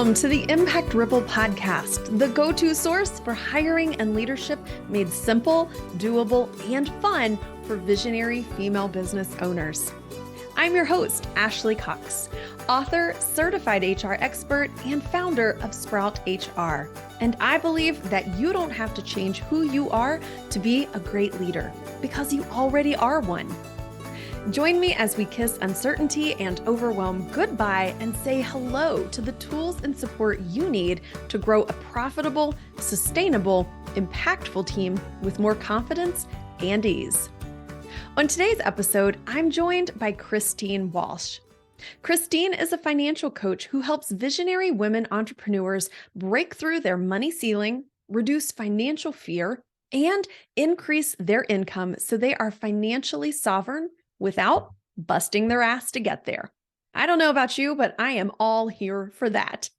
Welcome to the Impact Ripple podcast, the go-to source for hiring and leadership made simple, doable, and fun for visionary female business owners. I'm your host, Ashley Cox, author, certified HR expert, and founder of Sprout HR. And I believe that you don't have to change who you are to be a great leader, because you already are one. Join me as we kiss uncertainty and overwhelm goodbye and say hello to the tools and support you need to grow a profitable, sustainable, impactful team with more confidence and ease. On today's episode, I'm joined by Christine Walsh. Christine is a financial coach who helps visionary women entrepreneurs break through their money ceiling, reduce financial fear, and increase their income so they are financially sovereign without busting their ass to get there. I don't know about you, but I am all here for that.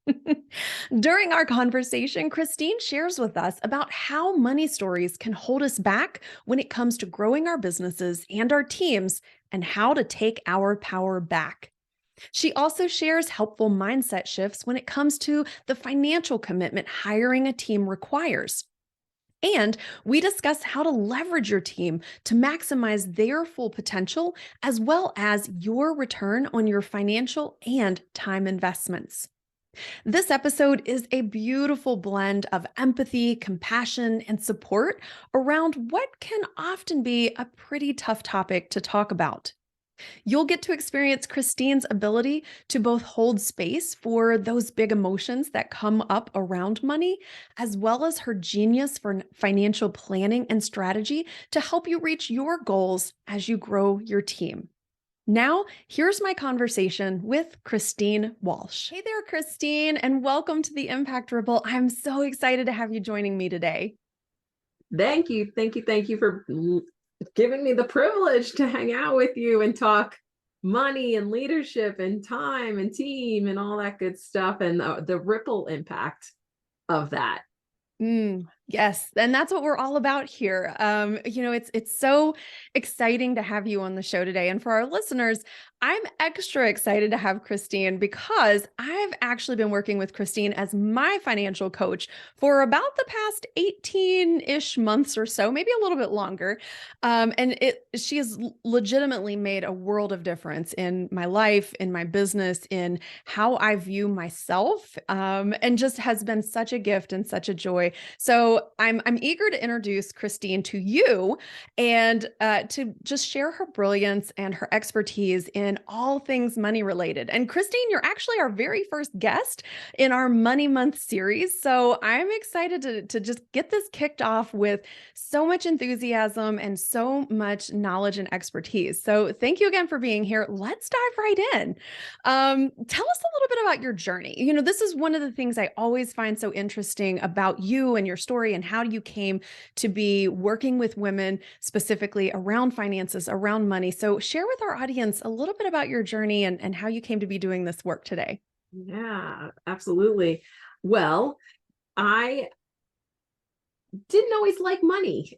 During our conversation, Christine shares with us about how money stories can hold us back when it comes to growing our businesses and our teams, and how to take our power back. She also shares helpful mindset shifts when it comes to the financial commitment hiring a team requires. And we discuss how to leverage your team to maximize their full potential, as well as your return on your financial and time investments. This episode is a beautiful blend of empathy, compassion, and support around what can often be a pretty tough topic to talk about. You'll get to experience Christine's ability to both hold space for those big emotions that come up around money, as well as her genius for financial planning and strategy to help you reach your goals as you grow your team. Now, here's my conversation with Christine Walsh. Hey there, Christine, and welcome to the Impact Ripple. I'm so excited to have you joining me today. Thank you for giving me the privilege to hang out with you and talk money and leadership and time and team and all that good stuff, and the ripple impact of that. Yes. And that's what we're all about here. It's so exciting to have you on the show today. And for our listeners, I'm extra excited to have Christine because I've actually been working with Christine as my financial coach for about the past 18-ish months or so, maybe a little bit longer. She has legitimately made a world of difference in my life, in my business, in how I view myself, and just has been such a gift and such a joy. So I'm eager to introduce Christine to you and to just share her brilliance and her expertise in all things money related. And Christine, you're actually our very first guest in our Money Month series. So I'm excited to just get this kicked off with so much enthusiasm and so much knowledge and expertise. So thank you again for being here. Let's dive right in. Tell us a little bit about your journey. This is one of the things I always find so interesting about you and your story and how you came to be working with women specifically around finances, around money. So share with our audience a little bit about your journey and how you came to be doing this work today. Yeah, absolutely. Well, I didn't always like money.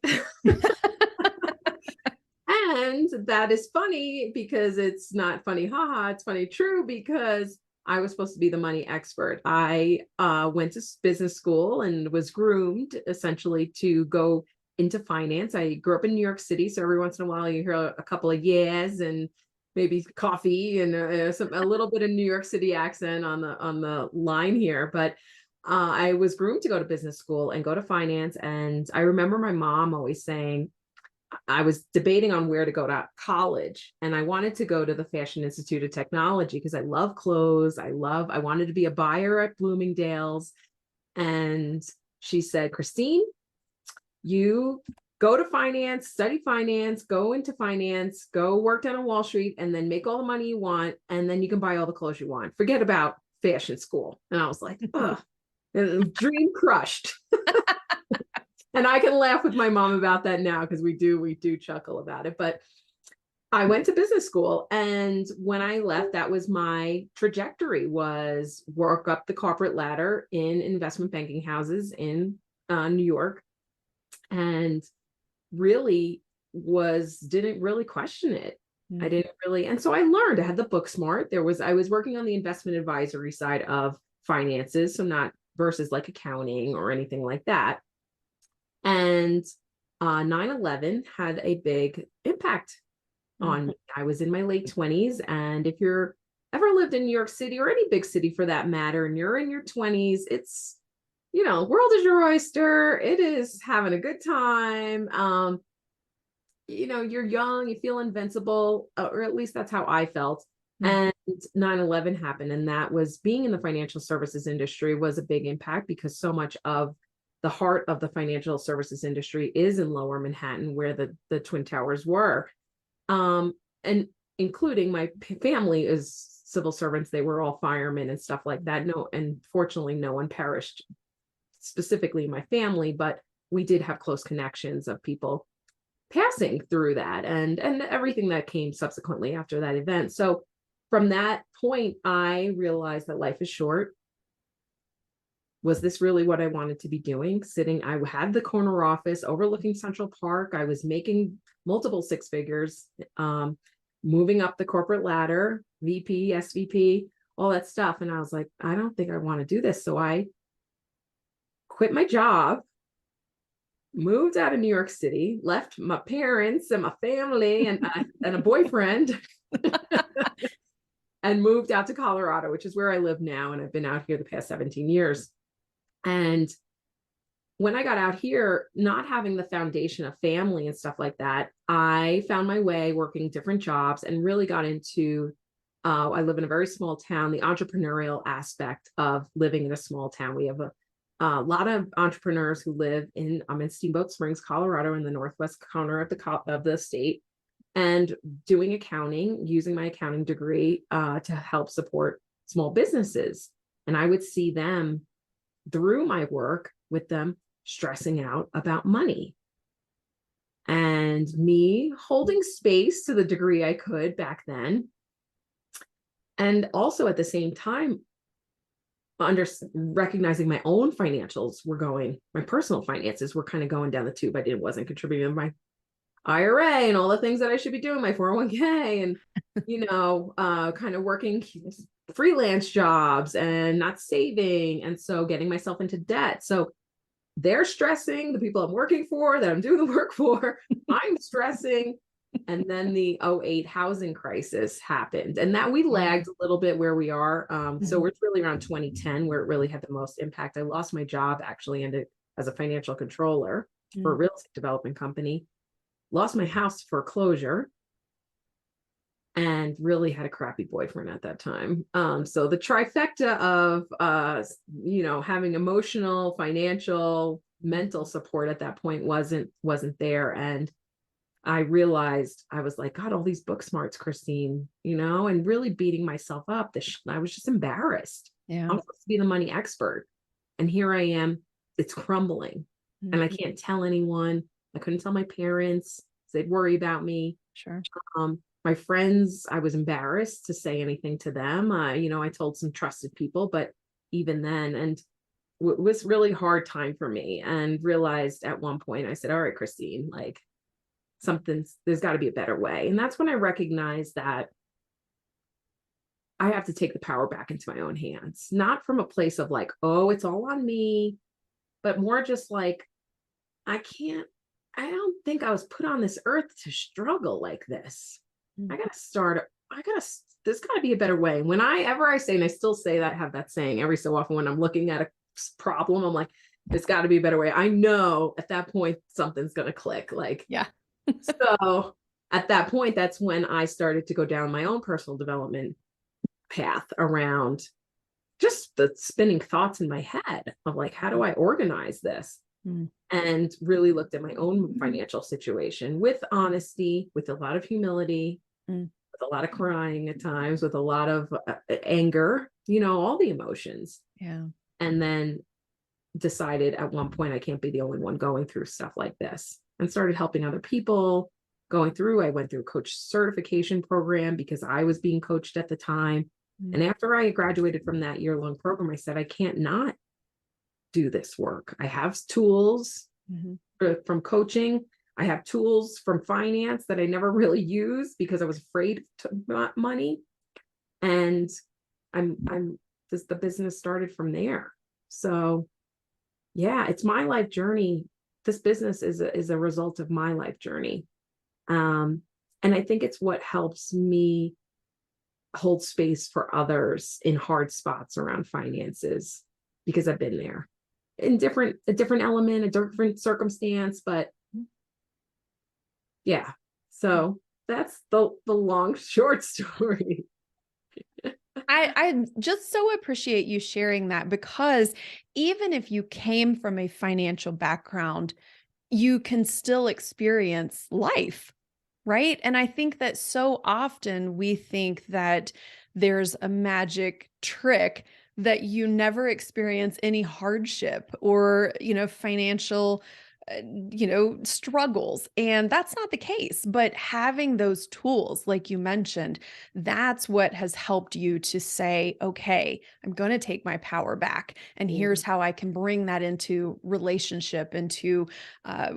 And that is funny because it's not funny, haha, it's funny, true, because I was supposed to be the money expert. I went to business school and was groomed essentially to go into finance. I grew up in New York City, so every once in a while you hear a couple of yeahs and maybe coffee and a little bit of New York City accent on the line here. But I was groomed to go to business school and go to finance. And I remember my mom always saying, I was debating on where to go to college, and I wanted to go to the Fashion Institute of Technology because I love clothes. I wanted to be a buyer at Bloomingdale's. And she said, Christine, you go to finance, study finance, go into finance, go work down on Wall Street, and then make all the money you want. And then you can buy all the clothes you want. Forget about fashion school. And I was like, ugh, dream crushed. And I can laugh with my mom about that now because we do chuckle about it. But I went to business school, and when I left, that was my trajectory, was work up the corporate ladder in investment banking houses in New York, and really didn't really question it. I didn't really, and so I learned. I had the book smart. I was working on the investment advisory side of finances. So not versus like accounting or anything like that. And 9/11 had a big impact on me. I was in my late 20s. And if you're ever lived in New York City or any big city for that matter, and you're in your 20s, it's, world is your oyster. It is having a good time. You're young, you feel invincible, or at least that's how I felt. And 9/11 happened. And that was, being in the financial services industry was a big impact, because so much of the heart of the financial services industry is in Lower Manhattan, where the Twin Towers were. And including my family is civil servants. They were all firemen and stuff like that. No, and fortunately, no one perished specifically in my family, but we did have close connections of people passing through that, and everything that came subsequently after that event. So from that point, I realized that life is short. Was this really what I wanted to be doing? I had the corner office overlooking Central Park. I was making multiple six figures, moving up the corporate ladder, VP, SVP, all that stuff. And I was like, I don't think I want to do this. So I quit my job, moved out of New York City, left my parents and my family and a boyfriend and moved out to Colorado, which is where I live now. And I've been out here the past 17 years. And when I got out here, not having the foundation of family and stuff like that, I found my way working different jobs and really got into, I live in a very small town, the entrepreneurial aspect of living in a small town. We have a lot of entrepreneurs who live I'm in Steamboat Springs, Colorado, in the northwest corner of the state, and doing accounting, using my accounting degree to help support small businesses. And I would see them, through my work with them, stressing out about money, and me holding space to the degree I could back then. And also at the same time, recognizing my own financials my personal finances were kind of going down the tube. I wasn't contributing to my IRA and all the things that I should be doing, my 401k, and, kind of working freelance jobs and not saving. And so getting myself into debt. So they're stressing, the people I'm working for, that I'm doing the work for, I'm stressing. And then the 2008 housing crisis happened, and that we lagged a little bit where we are. So it's really around 2010 where it really had the most impact. I lost my job actually as a financial controller for a real estate development company, lost my house to foreclosure, and really had a crappy boyfriend at that time. So the trifecta of, having emotional, financial, mental support at that point wasn't there. And I realized, I was like, God, all these book smarts, Christine, and really beating myself up. I was just embarrassed. Yeah. I'm supposed to be the money expert. And here I am, it's crumbling. And I can't tell anyone. I couldn't tell my parents. They'd worry about me. Sure. My friends, I was embarrassed to say anything to them. I told some trusted people, but even then, and it was really hard time for me, and realized at one point, I said, all right, Christine, like, there's got to be a better way. And that's when I recognized that I have to take the power back into my own hands, not from a place of like, oh, it's all on me, but more just like, I don't think I was put on this earth to struggle like this. There's got to be a better way. Whenever I say, and I still say that, have that saying every so often when I'm looking at a problem, I'm like, there's got to be a better way. I know at that point, something's going to click. Like, yeah. So at that point, that's when I started to go down my own personal development path around just the spinning thoughts in my head of like, how do I organize this? And really looked at my own financial situation with honesty, with a lot of humility, with a lot of crying at times, with a lot of anger, all the emotions. Yeah. And then decided at one point, I can't be the only one going through stuff like this, and started helping other people going through. I went through a coach certification program because I was being coached at the time. And after I graduated from that year-long program, I said, I can't not do this work. I have tools from coaching. I have tools from finance that I never really used because I was afraid of money. And I'm the business started from there. So yeah, it's my life journey. This business is a result of my life journey. Um, and I think it's what helps me hold space for others in hard spots around finances, because I've been there in a different element, a different circumstance, but yeah. So that's the long short story. I just so appreciate you sharing that, because even if you came from a financial background, you can still experience life, right? And I think that so often we think that there's a magic trick that you never experience any hardship or, financial struggles. And that's not the case. But having those tools, like you mentioned, that's what has helped you to say, okay, I'm going to take my power back. And Yeah. here's how I can bring that into relationship, into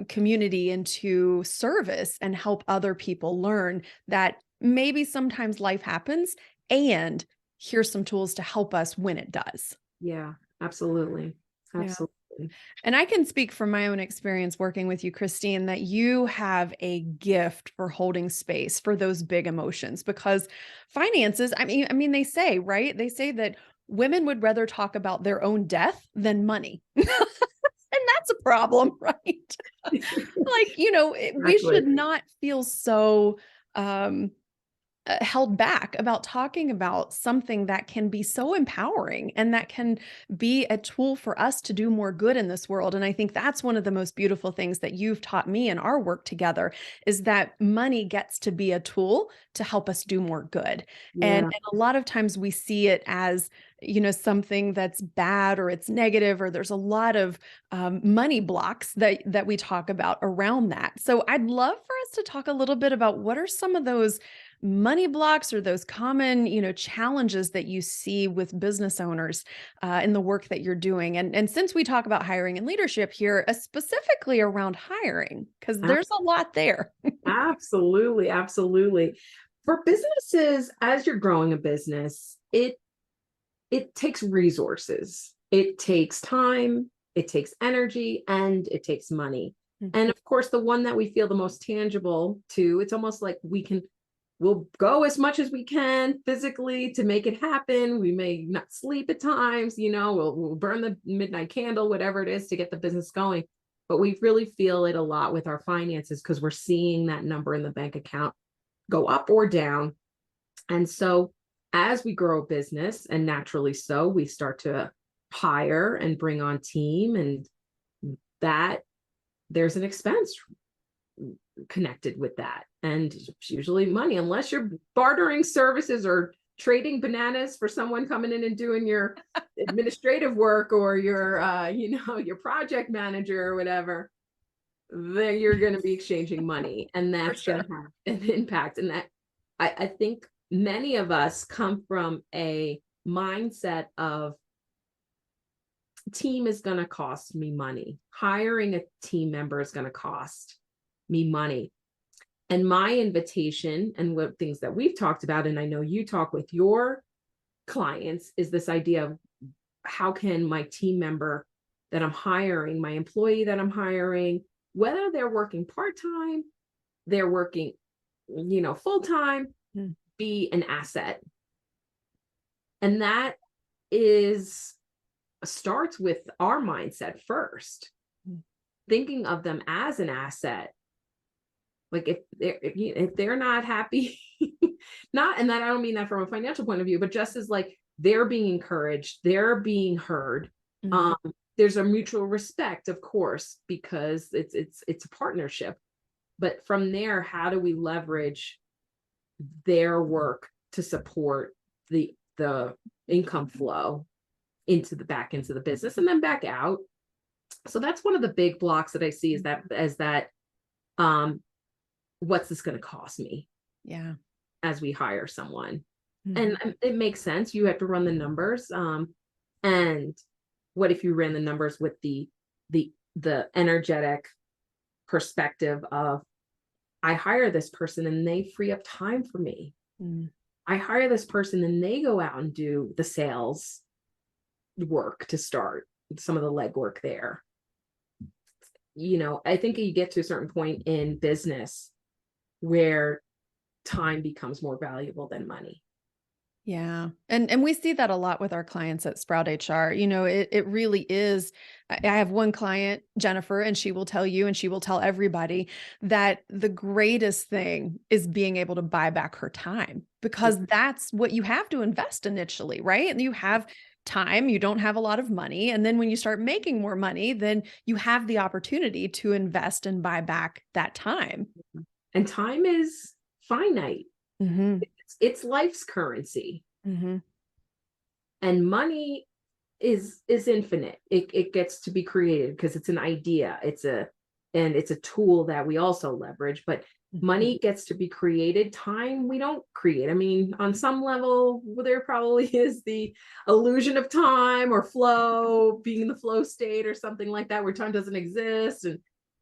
community, into service, and help other people learn that maybe sometimes life happens, and here's some tools to help us when it does. Yeah, absolutely. Yeah. Absolutely. And I can speak from my own experience working with you, Christine, that you have a gift for holding space for those big emotions, because finances, I mean, they say, right? They say that women would rather talk about their own death than money. And that's a problem, right? Like, we Exactly. should not feel so um held back about talking about something that can be so empowering and that can be a tool for us to do more good in this world. And I think that's one of the most beautiful things that you've taught me in our work together, is that money gets to be a tool to help us do more good. And, Yeah. and a lot of times we see it as, something that's bad, or it's negative, or there's a lot of money blocks that we talk about around that. So I'd love for us to talk a little bit about what are some of those money blocks, or those common, challenges that you see with business owners in the work that you're doing. And since we talk about hiring and leadership here, specifically around hiring, because there's a lot there. Absolutely. Absolutely. For businesses, as you're growing a business, it takes resources. It takes time, it takes energy, and it takes money. Mm. And of course, the one that we feel the most tangible to, it's almost like we'll go as much as we can physically to make it happen. We may not sleep at times, we'll burn the midnight candle, whatever it is, to get the business going. But we really feel it a lot with our finances, because we're seeing that number in the bank account go up or down. And so as we grow a business, and naturally so, we start to hire and bring on team, and that there's an expense connected with that. And it's usually money, unless you're bartering services or trading bananas for someone coming in and doing your administrative work, or your your project manager or whatever. Then you're going to be exchanging money, and For that's going sure. to have an impact. And that I think many of us come from a mindset of, team is going to cost me money. Hiring a team member is going to cost me money. And my invitation, and what things that we've talked about, and I know you talk with your clients, is this idea of, how can my team member that I'm hiring, my employee that I'm hiring, whether they're working part-time, they're working, full-time, Mm. be an asset. And that is starts with our mindset first, thinking of them as an asset. Like, if they're not happy, not, and that I don't mean that from a financial point of view, but just as like they're being encouraged, they're being heard. Mhm. There's a mutual respect, of course, because it's a partnership. But from there, how do we leverage their work to support the income flow into the business, and then back out? So that's one of the big blocks that I see, is that um what's this going to cost me Yeah. as we hire someone? Mhm. And it makes sense. You have to run the numbers. And what if you ran the numbers with the energetic perspective of, I hire this person and they free up time for me. Mm. I hire this person and they go out and do the sales work to start, some of the legwork there. I think you get to a certain point in business where time becomes more valuable than money. Yeah. And we see that a lot with our clients at Sprout HR. It really is. I have one client, Jennifer, and she will tell you and she will tell everybody that the greatest thing is being able to buy back her time, because that's what you have to invest initially, right? And you have time, you don't have a lot of money. And then when you start making more money, then you have the opportunity to invest and buy back that time. And time is finite. Mm-hmm. It's life's currency. Mm-hmm. And money is infinite. It gets to be created because it's an idea. It's a tool that we also leverage, but money gets to be created. Time we don't create. I mean, on some level, there probably is the illusion of time or flow, being in the flow state or something like that, where time doesn't exist.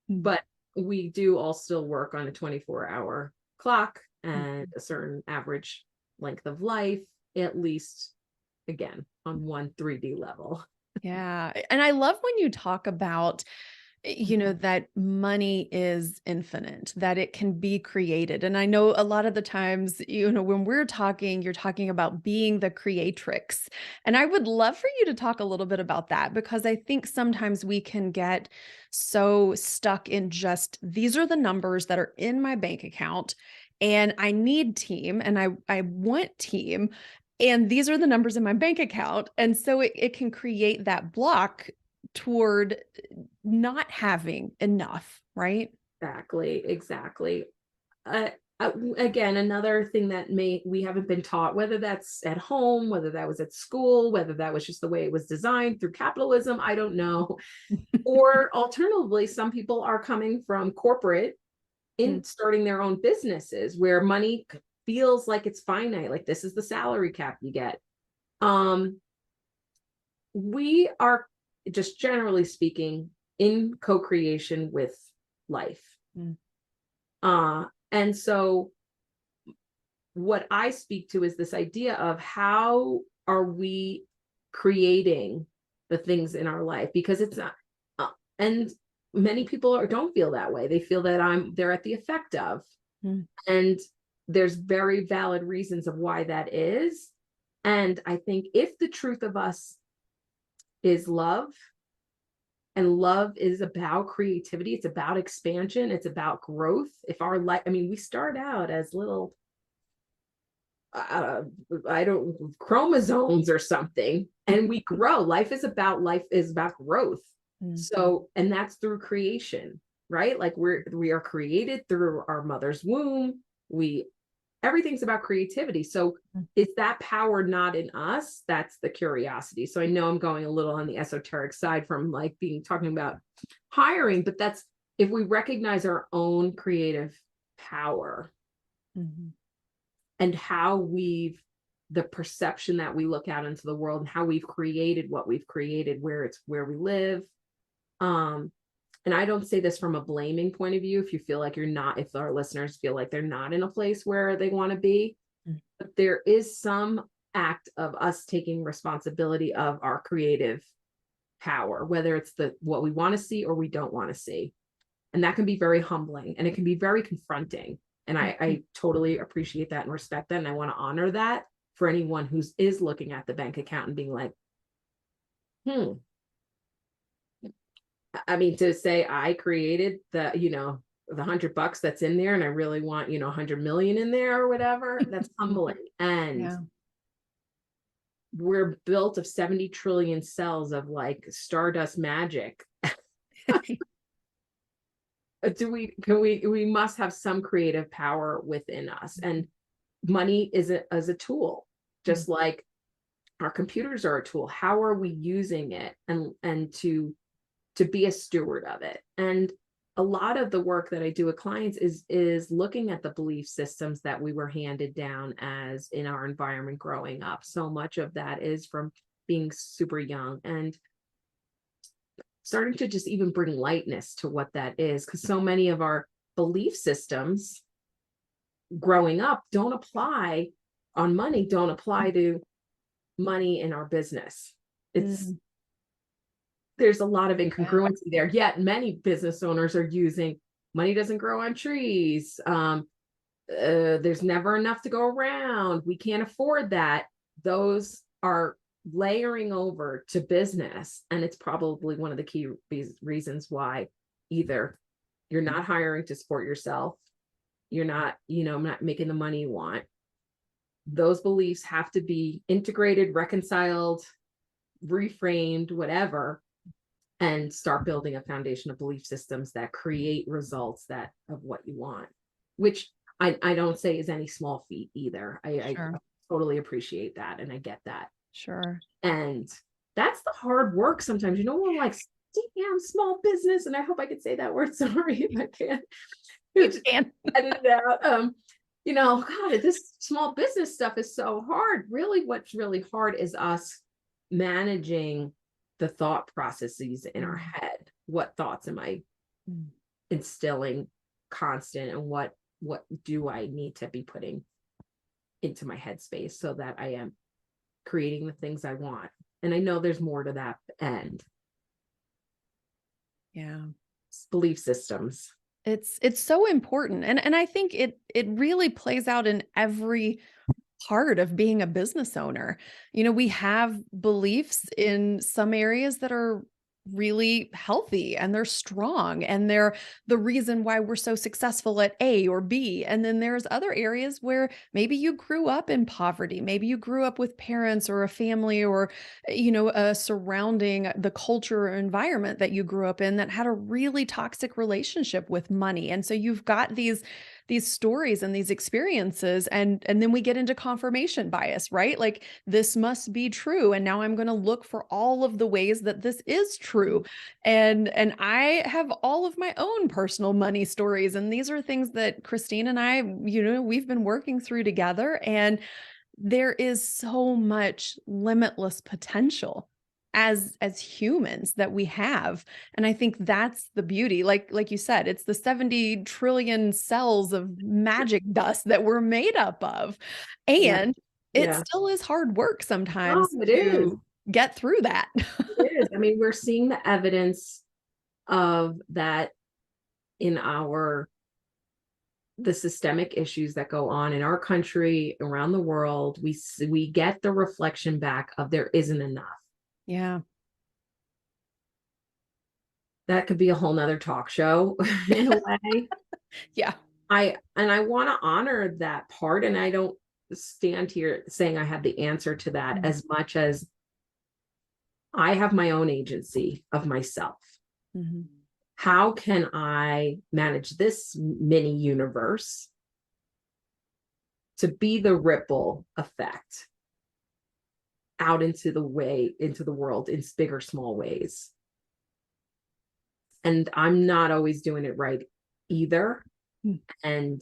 But we do all still work on a 24-hour clock and a certain average length of life, at least, again, on one 3D level. Yeah. And I love when you talk about, that money is infinite, that it can be created. And I know a lot of the times, when we're talking, you're talking about being the creatrix. And I would love for you to talk a little bit about that, because I think sometimes we can get so stuck in just, these are the numbers that are in my bank account, and I need team, and I want team. And these are the numbers in my bank account. And so it can create that block toward not having enough, right? Exactly. Again, another thing that we haven't been taught, whether that's at home, whether that was at school, whether that was just the way it was designed through capitalism, I don't know. Or alternatively, some people are coming from corporate in starting their own businesses where money feels like it's finite, like this is the salary cap you get. We are, just generally speaking, in co-creation with life. And so what I speak to is this idea of how are we creating the things in our life, because it's not, and many people don't feel that way. They feel that they're at the effect of, and there's very valid reasons of why that is. And I think if the truth of us is love, and love is about creativity, it's about expansion, it's about growth. If our life, I mean, we start out as little, chromosomes or something, and we grow. Life is about growth. So, and that's through creation, right? Like we are created through our mother's womb. Everything's about creativity. So is that power not in us? That's the curiosity. So I know I'm going a little on the esoteric side from like talking about hiring, but that's, if we recognize our own creative power and how the perception that we look out into the world and how we've created what we've created, where we live. And I don't say this from a blaming point of view. If our listeners feel like they're not in a place where they want to be, but there is some act of us taking responsibility of our creative power, whether it's what we want to see or we don't want to see. And that can be very humbling, and it can be very confronting. And I totally appreciate that and respect that. And I want to honor that for anyone who is looking at the bank account and being like, I mean, to say I created the $100 that's in there, and I really want, 100 million in there or whatever, that's humbling. And we're built of 70 trillion cells of like stardust magic. We must have some creative power within us, and money is a tool, just like our computers are a tool. How are we using it, and to be a steward of it? And a lot of the work that I do with clients is looking at the belief systems that we were handed down as in our environment growing up. So much of that is from being super young, and starting to just even bring lightness to what that is, because so many of our belief systems growing up don't apply to money in our business. It's there's a lot of incongruency there, yet many business owners are using money doesn't grow on trees. There's never enough to go around. We can't afford that. Those are layering over to business. And it's probably one of the key reasons why either you're not hiring to support yourself, you're not, not making the money you want. Those beliefs have to be integrated, reconciled, reframed, whatever, and start building a foundation of belief systems that create results of what you want, which I don't say is any small feat either. I totally appreciate that. And I get that. Sure. And that's the hard work sometimes, we're like, damn, small business. And I hope I could say that word. Sorry if I can't. You can. Edit it out. God, this small business stuff is so hard. Really, what's really hard is us managing the thought processes in our head. What thoughts am I instilling constant, and what do I need to be putting into my headspace so that I am creating the things I want? And I know there's more to that end. Yeah. Belief systems. It's so important. And I think it really plays out in every part of being a business owner. We have beliefs in some areas that are really healthy and they're strong and they're the reason why we're so successful at A or B. And then there's other areas where maybe you grew up in poverty, maybe you grew up with parents or a family or a surrounding the culture or environment that you grew up in that had a really toxic relationship with money. And so you've got these stories and these experiences, and then we get into confirmation bias, right? Like, this must be true, and now I'm going to look for all of the ways that this is true. And I have all of my own personal money stories, and these are things that Christine and I, we've been working through together, and there is so much limitless potential as humans that we have. And I think that's the beauty. Like you said, it's the 70 trillion cells of magic dust that we're made up of. And it still is hard work sometimes to get through that. It is. I mean, we're seeing the evidence of that in the systemic issues that go on in our country, around the world. We get the reflection back of there isn't enough. Yeah. That could be a whole nother talk show in a way. Yeah. I want to honor that part. And I don't stand here saying I have the answer to that as much as I have my own agency of myself. How can I manage this mini universe to be the ripple effect out into the world in big or small ways? And I'm not always doing it right either. And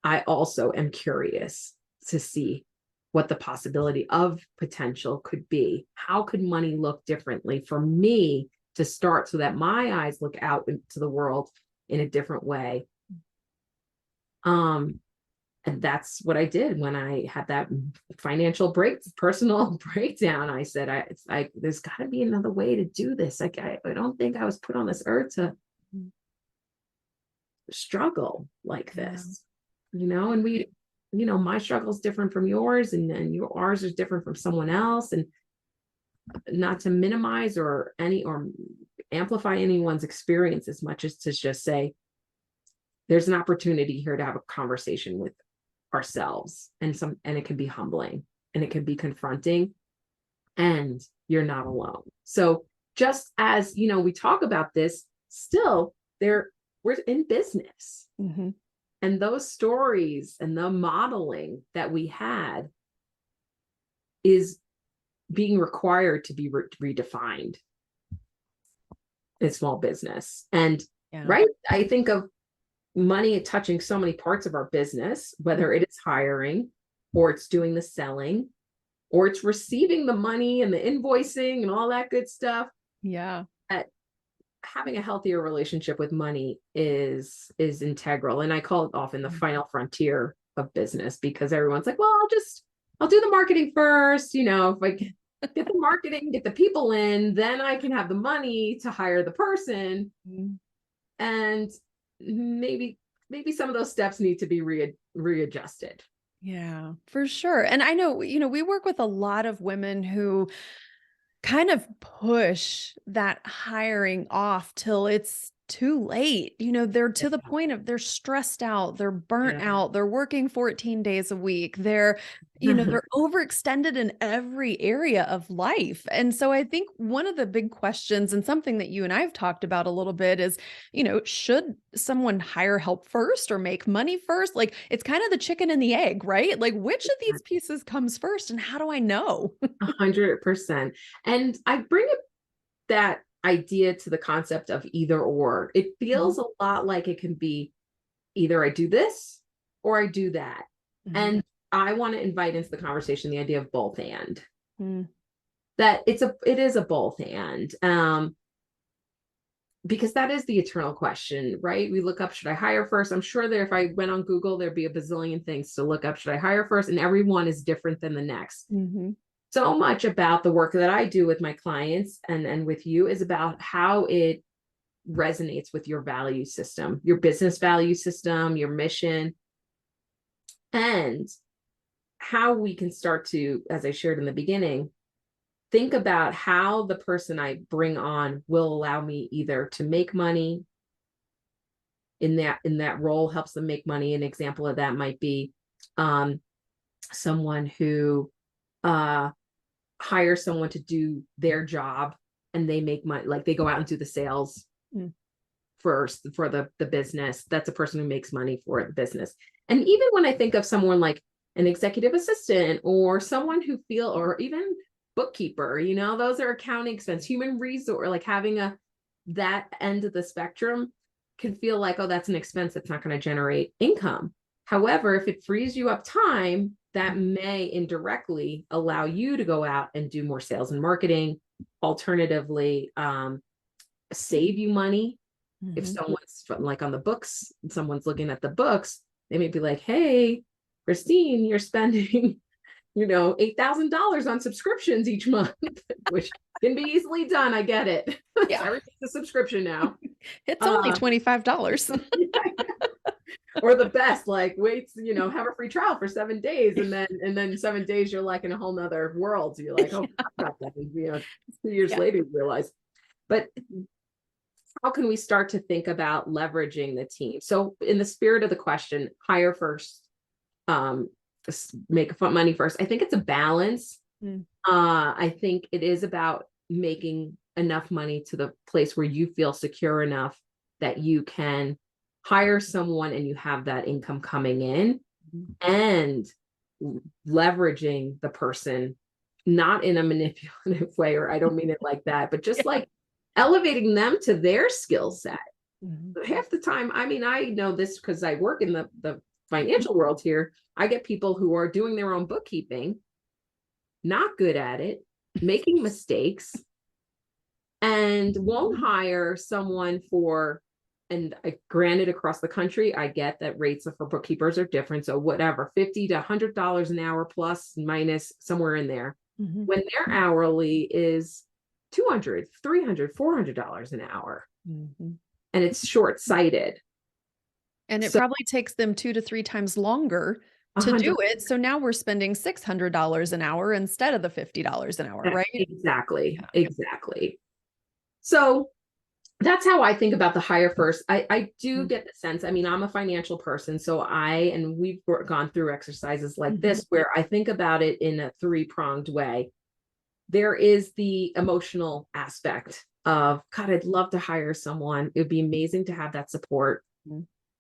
I also am curious to see what the possibility of potential could be. How could money look differently for me to start, so that my eyes look out into the world in a different way? And that's what I did when I had that personal breakdown. I said, there's got to be another way to do this. Like, I don't think I was put on this earth to struggle like this, and my struggle is different from yours, and ours is different from someone else. And not to minimize or amplify anyone's experience as much as to just say, there's an opportunity here to have a conversation with ourselves, and it can be humbling, and it can be confronting, and you're not alone. So just as we talk about this, still we're in business, and those stories and the modeling that we had is being required to be redefined in small business. And right, I think of money touching so many parts of our business, whether it is hiring, or it's doing the selling, or it's receiving the money and the invoicing and all that good stuff. Yeah. Having a healthier relationship with money is integral. And I call it often the final frontier of business, because everyone's like, well, I'll do the marketing first, get the marketing, get the people in, then I can have the money to hire the person. And maybe some of those steps need to be readjusted. Yeah, for sure. And I know, we work with a lot of women who kind of push that hiring off till it's too late. They're to the point of they're stressed out, they're burnt Yeah. out, they're working 14 days a week. They're overextended in every area of life. And so I think one of the big questions and something that you and I've talked about a little bit is, should someone hire help first or make money first? Like it's kind of the chicken and the egg, right? Like which of these pieces comes first and how do I know? 100%. And I bring it that idea to the concept of either or. It feels a lot like it can be either I do this or I do that. And I want to invite into the conversation the idea of both and. That it is a both and. Because that is the eternal question, right? We look up, should I hire first? I'm sure if I went on Google, there'd be a bazillion things to look up. Should I hire first? And everyone is different than the next. So much about the work that I do with my clients and with you is about how it resonates with your value system, your business value system, your mission, and how we can start to, as I shared in the beginning, think about how the person I bring on will allow me either to make money in that role, helps them make money. An example of that might be someone who hire someone to do their job and they make money, like they go out and do the sales first for the business. That's a person who makes money for the business. And even when I think of someone like an executive assistant or someone or even bookkeeper, those are accounting expense, human resource, like having that end of the spectrum can feel like, oh, that's an expense that's not going to generate income. However, if it frees you up time, that may indirectly allow you to go out and do more sales and marketing. Alternatively, save you money. If someone's like on the books, someone's looking at the books, they may be like, hey, Christine, you're spending, $8,000 on subscriptions each month, which can be easily done. I get it. Yeah. Everything's a subscription now. It's only $25. Or the best, like wait, have a free trial for 7 days, and then 7 days you're like in a whole nother world. So you're like, oh, that. 2 years later you realize. But how can we start to think about leveraging the team? So in the spirit of the question, hire first, make money first. I think it's a balance. I think it is about making enough money to the place where you feel secure enough that you can hire someone and you have that income coming in, and leveraging the person, not in a manipulative way, or I don't mean it like that, but just like elevating them to their skill set. Half the time, I know this because I work in the financial world here. I get people who are doing their own bookkeeping, not good at it, making mistakes, and won't hire someone for, and granted, across the country, I get that rates for bookkeepers are different. So whatever, $50 to $100 an hour, plus minus somewhere in there, when their hourly is $200, $300, $400 an hour. And it's short-sighted. And it probably takes them 2 to 3 times longer to do it. So now we're spending $600 an hour instead of the $50 an hour, right? Exactly. So that's how I think about the hire first. I do get the sense, I'm a financial person, so we've gone through exercises like this where I think about it in a 3-pronged way. There is the emotional aspect of, God, I'd love to hire someone. It would be amazing to have that support.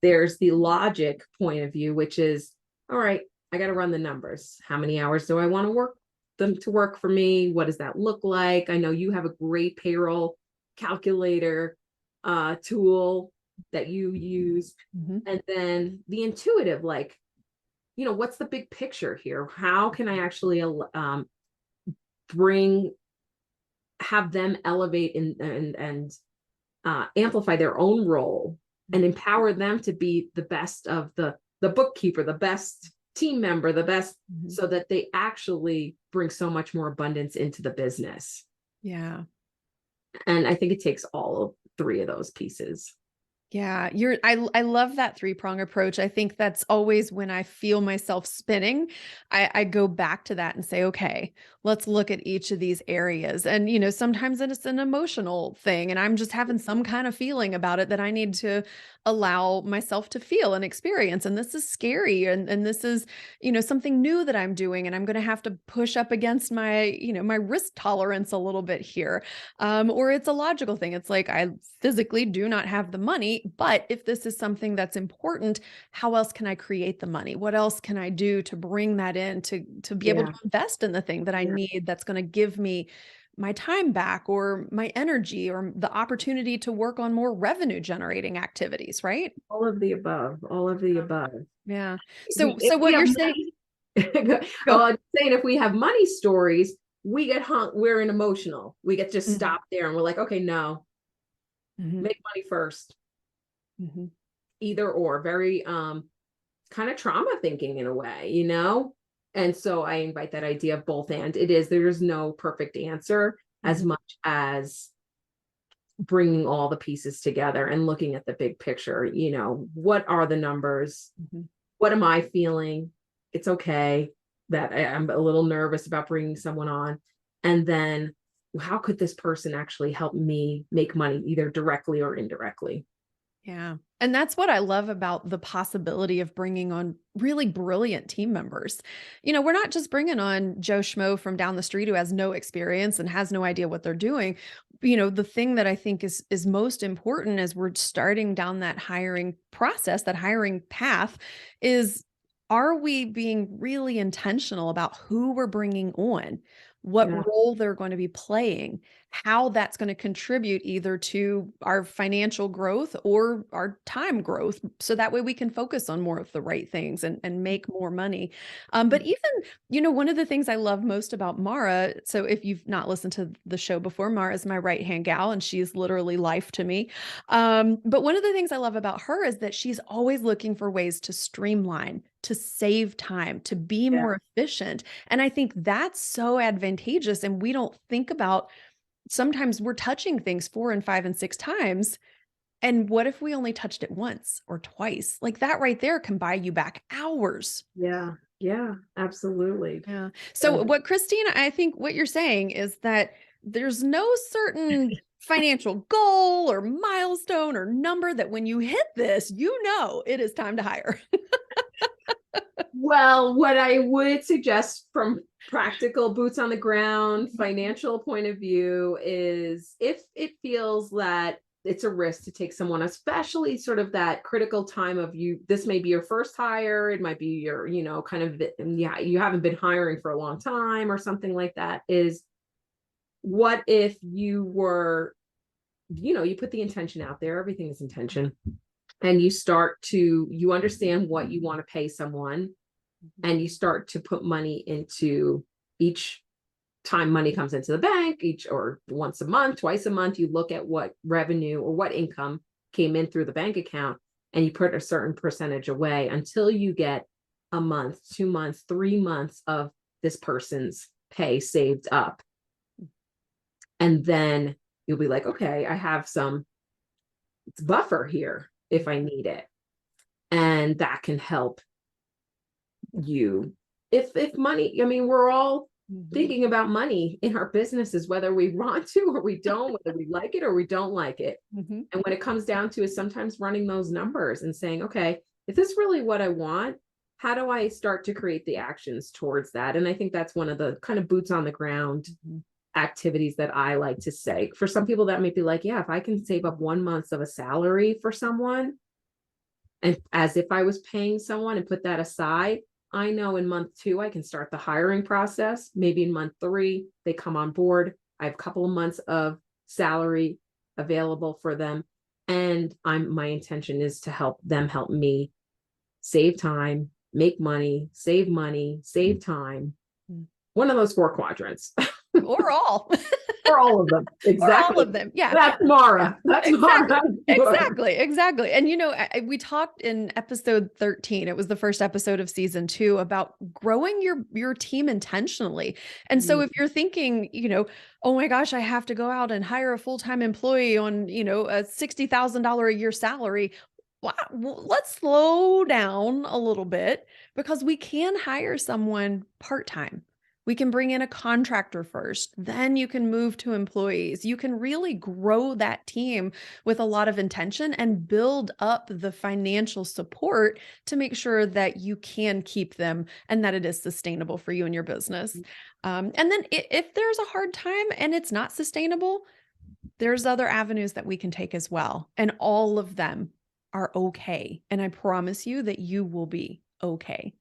There's the logic point of view, which is, all right, I got to run the numbers. How many hours do I want to work them to work for me? What does that look like? I know you have a great payroll calculator tool that you use. And then the intuitive, like, what's the big picture here? How can I actually have them elevate and amplify their own role and empower them to be the best of the bookkeeper, the best team member, the best, Mhm. so that they actually bring so much more abundance into the business. Yeah. And I think it takes all of three of those pieces. Yeah, I love that three-prong approach. I think that's always when I feel myself spinning, I go back to that and say, okay, let's look at each of these areas. And, sometimes it's an emotional thing and I'm just having some kind of feeling about it that I need to allow myself to feel and experience. And this is scary. And this is, something new that I'm doing. And I'm going to have to push up against my risk tolerance a little bit here. Or it's a logical thing. It's like I physically do not have the money, but if this is something that's important, how else can I create the money? What else can I do to bring that in to be able to Yeah. invest in the thing that I Yeah. need that's going to give me my time back or my energy or the opportunity to work on more revenue generating activities, right? All of the above, all of the above. Yeah. If So we what have you're saying, money, go. I'm saying if we have money stories, we get hung, we're an emotional. We get just Mhm. stop there and we're like, okay, no, Mhm. make money first. Mhm. Either or, very kind of trauma thinking in a way, And so I invite that idea of both, and there's no perfect answer, as Mhm. much as bringing all the pieces together and looking at the big picture. What are the numbers? Mhm. What am I feeling? It's okay that I'm a little nervous about bringing someone on. And then how could this person actually help me make money, either directly or indirectly? Yeah. And that's what I love about the possibility of bringing on really brilliant team members. We're not just bringing on Joe Schmo from down the street who has no experience and has no idea what they're doing. The thing that I think is most important as we're starting down that hiring process, that hiring path is, are we being really intentional about who we're bringing on? What Yeah. role they're going to be playing, how that's going to contribute either to our financial growth or our time growth. So that way we can focus on more of the right things and make more money. But even, one of the things I love most about Mara, so if you've not listened to the show before, Mara is my right hand gal and she's literally life to me. But one of the things I love about her is that she's always looking for ways to streamline, to save time, to be Yeah. more efficient. And I think that's so advantageous. And we don't think about, sometimes we're touching things 4 and 5 and 6 times. And what if we only touched it once or twice? Like that right there can buy you back hours. Yeah. Yeah. Absolutely. Yeah. So So, what Christine, I think what you're saying is that there's no certain financial goal or milestone or number that when you hit this, it is time to hire. well, what I would suggest from practical boots on the ground financial point of view is, if it feels that it's a risk to take someone, especially sort of that critical time of this may be your first hire, it might be your, kind of, yeah, you haven't been hiring for a long time or something like that, is what if you were, you put the intention out there, everything is intention, and you understand what you want to pay someone, and you start to put money into each time money comes into the bank, each or once a month, twice a month, you look at what revenue or what income came in through the bank account, and you put a certain percentage away until you get a month, 2 months, 3 months of this person's pay saved up. And then you'll be like, okay, I have some buffer here if I need it. And that can help you. If money, I mean, we're all Mhm. thinking about money in our businesses, whether we want to or we don't, whether we like it or we don't like it. Mhm. And when it comes down to is sometimes running those numbers and saying, okay, is this really what I want? How do I start to create the actions towards that? And I think that's one of the kind of boots on the ground Mhm. activities that I like to say. For some people, that may be like, yeah, if I can save up 1 month of a salary for someone, and as if I was paying someone, and put that aside, I know in month 2, I can start the hiring process. Maybe in month 3, they come on board. I have a couple of months of salary available for them. And my intention is to help me save time, make money, save time. Mm. One of those 4 quadrants. Or all. Or all of them. Or all Exactly. of them. Yeah. That's Yeah, Mara. That's exactly. Mara. Exactly. Exactly. And, we talked in episode 13, it was the first episode of season 2, about growing your team intentionally. And so Mm, if you're thinking, oh my gosh, I have to go out and hire a full-time employee on, a $60,000 a year salary. Well, let's slow down a little bit, because we can hire someone part-time. We can bring in a contractor first, then you can move to employees. You can really grow that team with a lot of intention and build up the financial support to make sure that you can keep them and that it is sustainable for you and your business. And then if there's a hard time and it's not sustainable, there's other avenues that we can take as well. And all of them are okay. And I promise you that you will be okay.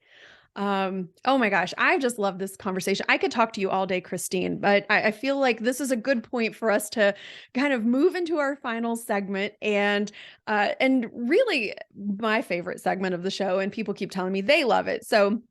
Oh my gosh, I just love this conversation. I could talk to you all day, Christine, but I feel like this is a good point for us to kind of move into our final segment, and really my favorite segment of the show, and people keep telling me they love it. So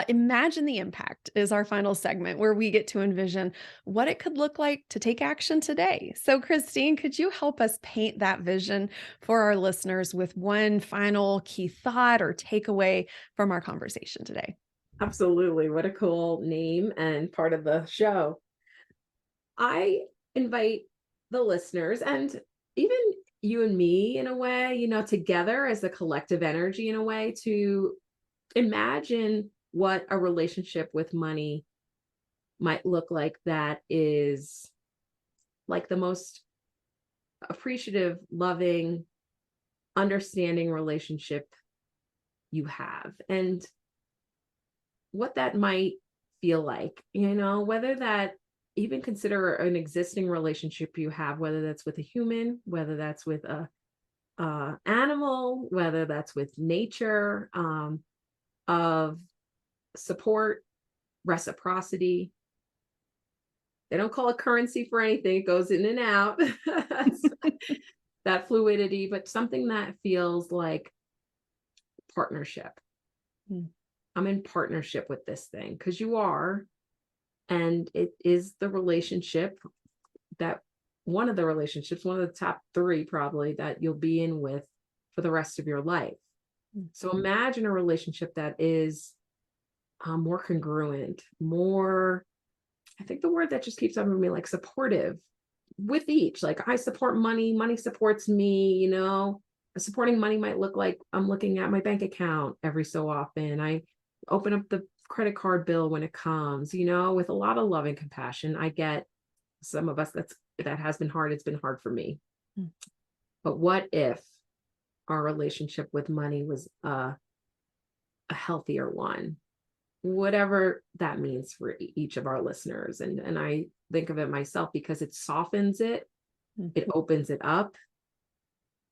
Imagine the Impact is our final segment, where we get to envision what it could look like to take action today. So, Christine, could you help us paint that vision for our listeners with one final key thought or takeaway from our conversation today? absolutely. What a cool name and part of the show. I invite the listeners, and even you and me in a way, together as a collective energy in a way, to imagine what a relationship with money might look like that is like the most appreciative, loving, understanding relationship you have, and what that might feel like, whether that, even consider an existing relationship you have, whether that's with a human, whether that's with a animal, whether that's with nature, of support, reciprocity. They don't call it currency for anything. It goes in and out. That fluidity, but something that feels like partnership. Hmm. I'm in partnership with this thing, because you are. And it is the relationship that one of the top 3 probably that you'll be in with for the rest of your life. So imagine a relationship that is more congruent, more, I think the word that just keeps on me, like supportive with each. Like, I support money, money supports me. Supporting money might look like I'm looking at my bank account every so often. I open up the credit card bill when it comes, with a lot of love and compassion. I get, some of us, that has been hard. It's been hard for me. Mm. But what if our relationship with money was a healthier one? Whatever that means for each of our listeners. And I think of it myself, because it softens it, it opens it up.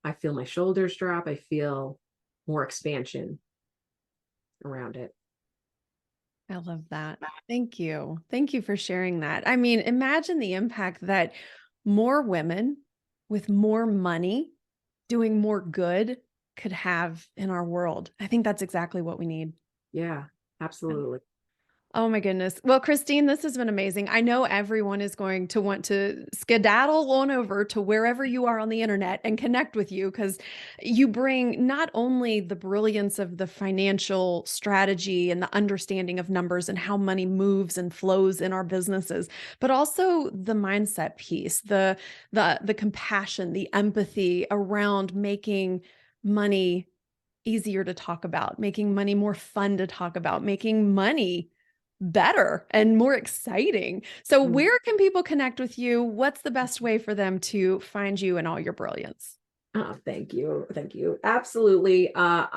I feel my shoulders drop. I feel more expansion around it. I love that. Thank you. Thank you for sharing that. I mean, imagine the impact that more women with more money doing more good could have in our world. I think that's exactly what we need. Yeah, absolutely. Oh my goodness. Well, Christine, this has been amazing. I know everyone is going to want to skedaddle on over to wherever you are on the internet and connect with you, because you bring not only the brilliance of the financial strategy and the understanding of numbers and how money moves and flows in our businesses, but also the mindset piece, the compassion, the empathy around making money easier to talk about, making money more fun to talk about, making money better and more exciting. So where can people connect with you? What's the best way for them to find you and all your brilliance? Oh, thank you. Thank you. Absolutely.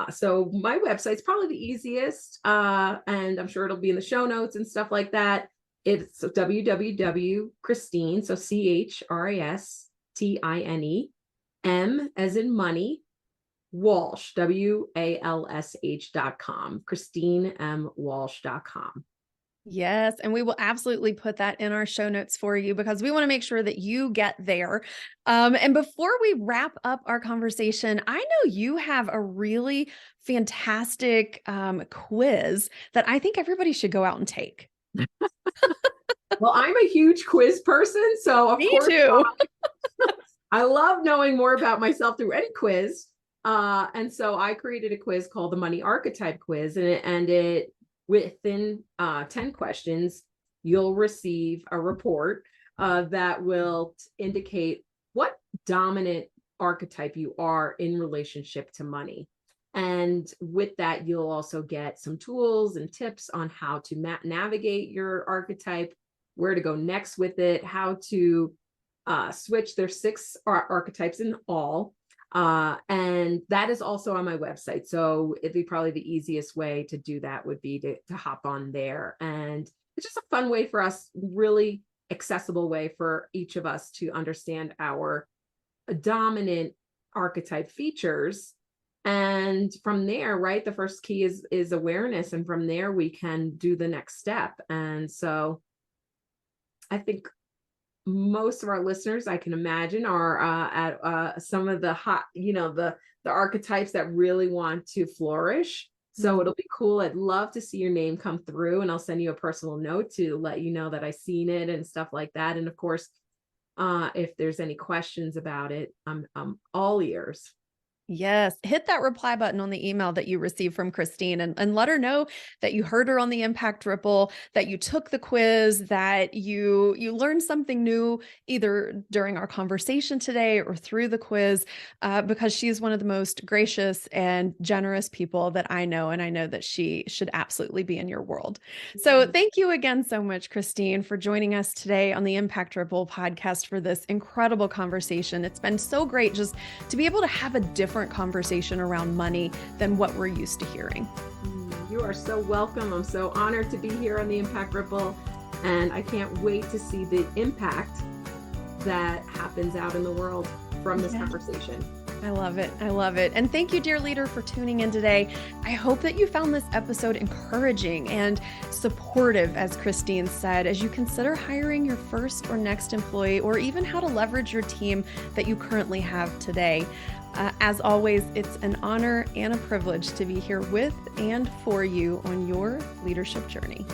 So my website's probably the easiest, and I'm sure it'll be in the show notes and stuff like that. It's www.Christine, so CHRISTINE, M as in money, Walsh, WALSH.com, ChristineMWalsh.com. Yes, and we will absolutely put that in our show notes for you, because we want to make sure that you get there. And before we wrap up our conversation, I know you have a really fantastic quiz that I think everybody should go out and take. Well, I'm a huge quiz person, so of Me course too. I love knowing more about myself through any quiz. And so I created a quiz called the Money Archetype Quiz, and it within 10 questions, you'll receive a report that will indicate what dominant archetype you are in relationship to money. And with that, you'll also get some tools and tips on how to navigate your archetype, where to go next with it, how to switch. There's 6 archetypes in all. And that is also on my website. So it'd be probably the easiest way to do that would be to hop on there. And it's just a fun way for us, really accessible way for each of us to understand our dominant archetype features. And from there, right, the first key is awareness. And from there, we can do the next step. And so I think most of our listeners, I can imagine, are at some of the hot, the archetypes that really want to flourish. So it'll be cool. I'd love to see your name come through, and I'll send you a personal note to let you know that I seen it and stuff like that. And of course, if there's any questions about it, I'm all ears. Yes. Hit that reply button on the email that you received from Christine and let her know that you heard her on the Impact Ripple, that you took the quiz, that you learned something new either during our conversation today or through the quiz, because she's one of the most gracious and generous people that I know. And I know that she should absolutely be in your world. So thank you again so much, Christine, for joining us today on the Impact Ripple podcast for this incredible conversation. It's been so great just to be able to have a different conversation around money than what we're used to hearing. You are so welcome. I'm so honored to be here on the Impact Ripple, and I can't wait to see the impact that happens out in the world from this conversation. I love it. I love it. And thank you, dear leader, for tuning in today. I hope that you found this episode encouraging and supportive, as Christine said, as you consider hiring your first or next employee, or even how to leverage your team that you currently have today. As always, it's an honor and a privilege to be here with and for you on your leadership journey.